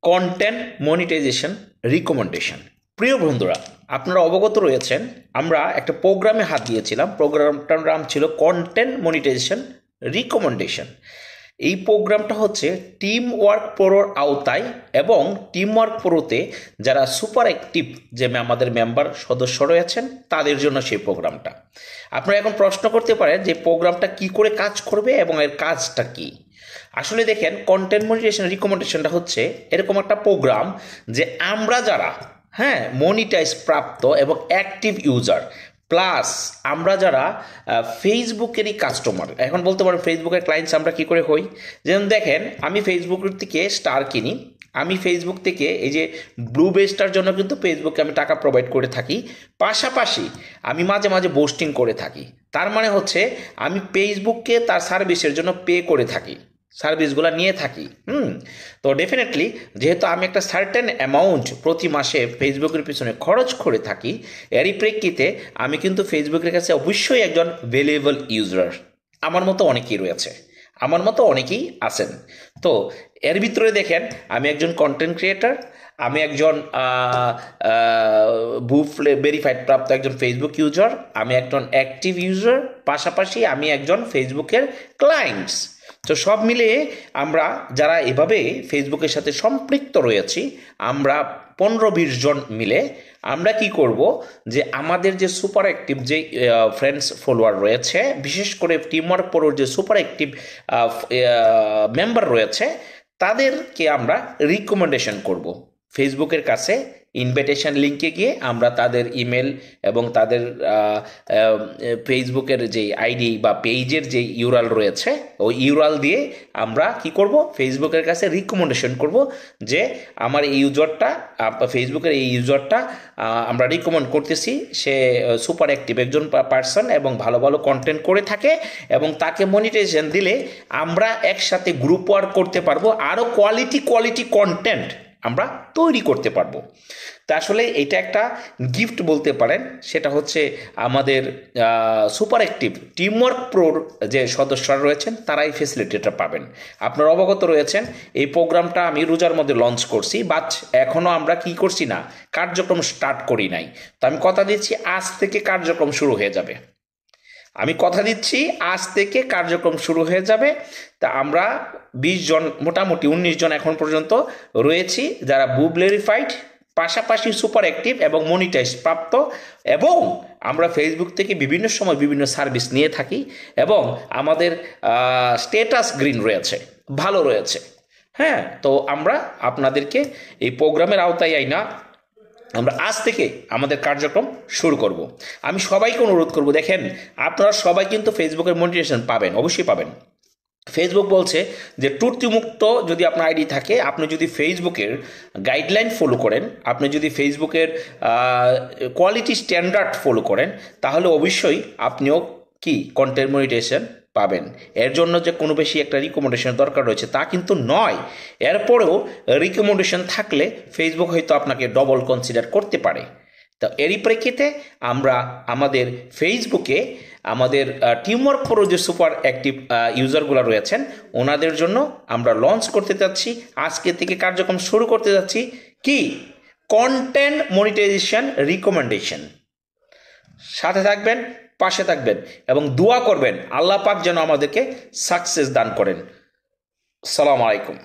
Content monetization recommendation. প্রিয় বন্ধুরা, আপনারা অবগত রয়েছেন আমরা একটা প্রোগ্রামে হাত দিয়েছিলাম। প্রোগ্রামটার নাম ছিল কন্টেন্ট মনিটাইজেশন রিকমেন্ডেশন। এই প্রোগ্রামটা হচ্ছে টিম ওয়ার্ক প্রোর আওতায় এবং টিম ওয়ার্ক প্রোতে যারা সুপার অ্যাক্টিভ যে আমাদের মেম্বার সদস্য রয়েছেন তাদের জন্য সেই প্রোগ্রামটা। আপনারা এখন প্রশ্ন করতে পারেন যে প্রোগ্রামটা কি করে কাজ করবে এবং এর কাজটা কি। আসলে দেখেন, কন্টেন্ট মনিটাইজেশন রিকমেন্ডেশনটা হচ্ছে এরকম একটা প্রোগ্রাম যে আমরা যারা মনিটাইজ প্রাপ্ত এবং অ্যাক্টিভ ইউজার প্লাস আমরা যারা ফেসবুকেরই কাস্টমার, এখন বলতে পারেন ফেসবুকের ক্লায়েন্টস আমরা কি করে হই। যেমন দেখেন, আমি ফেসবুকের থেকে স্টার কিনি, আমি ফেসবুক থেকে এই যে ব্লু বেসটার জন্য কিন্তু ফেসবুকে আমি টাকা প্রোভাইড করে থাকি, পাশাপাশি আমি মাঝে মাঝে পোস্টিং করে থাকি। তার মানে হচ্ছে আমি ফেসবুককে তার সার্ভিসের জন্য পে করে থাকি, সার্ভিসগুলো নিয়ে থাকি। তো ডেফিনেটলি যেহেতু আমি একটা সার্টেন অ্যামাউন্ট প্রতি মাসে ফেসবুকের পিছনে খরচ করে থাকি, এরই প্রেক্ষিতে আমি কিন্তু ফেসবুকের কাছে অবশ্যই একজন ভ্যালুয়েবল ইউজার। আমার মতো অনেকেই রয়েছে, আমার মতো অনেকেই আছেন। তো এর ভিতরে দেখেন, আমি একজন কন্টেন্ট ক্রিয়েটার, আমি একজন বুফ ভেরিফাইড প্রাপ্ত একজন ফেসবুক ইউজার, আমি একজন অ্যাক্টিভ ইউজার, পাশাপাশি আমি একজন ফেসবুকের ক্লায়েন্টস। তো সব মিলিয়ে আমরা যারা এভাবে ফেসবুকের সাথে সম্পৃক্ত রয়েছি, আমরা 15-20 জন মিলে আমরা কি করব যে আমাদের যে সুপার অ্যাক্টিভ যে ফ্রেন্ডস ফলোয়ার রয়েছে, বিশেষ করে টিমওয়ার্ক প্রোর যে সুপার অ্যাক্টিভ মেম্বার রয়েছে, তাদেরকে আমরা রিকমেন্ডেশন করব ফেসবুকের কাছে। ইনভিটেশন লিঙ্কে গিয়ে আমরা তাদের ইমেল এবং তাদের ফেসবুকের যে আইডি বা পেজের যে ইউরাল রয়েছে, ওই ইউরাল দিয়ে আমরা কি করব, ফেসবুকের কাছে রিকমেন্ডেশন করব যে আমার এই ইউজারটা, ফেসবুকের এই ইউজারটা আমরা রিকমেন্ড করতেছি, সে সুপার অ্যাক্টিভ একজন পার্সন এবং ভালো ভালো কন্টেন্ট করে থাকে, এবং তাকে মনিটাইজেশন দিলে আমরা একসাথে গ্রুপ ওয়ার্ক করতে পারবো, আরও কোয়ালিটি কন্টেন্ট আমরা তৈরি করতে পারবো। তা আসলে এটা একটা গিফট বলতে পারেন। সেটা হচ্ছে আমাদের সুপার অ্যাক্টিভ টিমওয়ার্ক প্রোর যে সদস্যরা রয়েছেন তারাই ফেসিলিটিটা পাবেন। আপনারা অবগত রয়েছেন এই প্রোগ্রামটা আমি রোজার মধ্যে লঞ্চ করছি, বাট এখনও আমরা কি করছি না, কার্যক্রম স্টার্ট করি নাই। তো আমি কথা দিচ্ছি আজ থেকে কার্যক্রম শুরু হয়ে যাবে। আমি কথা দিচ্ছি আজ থেকে কার্যক্রম শুরু হয়ে যাবে। তা আমরা 20 জন, মোটামুটি 19 জন এখন পর্যন্ত রয়েছি যারা বুব ভেরিফাইড, পাশাপাশি সুপার অ্যাক্টিভ এবং মনিটাইজ প্রাপ্ত, এবং আমরা ফেসবুক থেকে বিভিন্ন সময় বিভিন্ন সার্ভিস নিয়ে থাকি, এবং আমাদের স্ট্যাটাস গ্রিন রয়েছে, ভালো রয়েছে। তো আমরা আপনাদেরকে এই প্রোগ্রামের আওতায় আইনা আমরা আজ থেকে আমাদের কার্যক্রম শুরু করব। আমি সবাইকে অনুরোধ করব, দেখেন আপনারা সবাই কিন্তু ফেসবুকের মনিটাইজেশন পাবেন, অবশ্যই পাবেন। ফেসবুক বলছে যে ত্রুটিমুক্ত যদি আপনার আইডি থাকে, আপনি যদি ফেসবুকের গাইডলাইন ফলো করেন, আপনি যদি ফেসবুকের কোয়ালিটি স্ট্যান্ডার্ড ফলো করেন, তাহলে অবশ্যই আপনিও কি কন্টেন্ট মনিটাইজেশন পাবেন। এর জন্য যে কোনো বেশি একটা রিকমেন্ডেশন দরকার রয়েছে তা কিন্তু নয়। এরপরেও রিকমেন্ডেশন থাকলে ফেসবুক হয়তো আপনাকে ডবল কনসিডার করতে পারে। তো এরই প্রেক্ষিতে আমরা আমাদের ফেসবুকে আমাদের টিমওয়ার্ক প্রো যে সুপার অ্যাক্টিভ ইউজারগুলো রয়েছেন ওনাদের জন্য আমরা লঞ্চ করতে যাচ্ছি, আজকে থেকে কার্যক্রম শুরু করতে যাচ্ছি কি, কন্টেন্ট মনিটাইজেশন রিকমেন্ডেশন। সাথে থাকবেন, পাশে থাকবেন এবং দোয়া করবেন আল্লাহ পাক যেন আমাদেরকে সাকসেস দান করেন। আসসালামু আলাইকুম।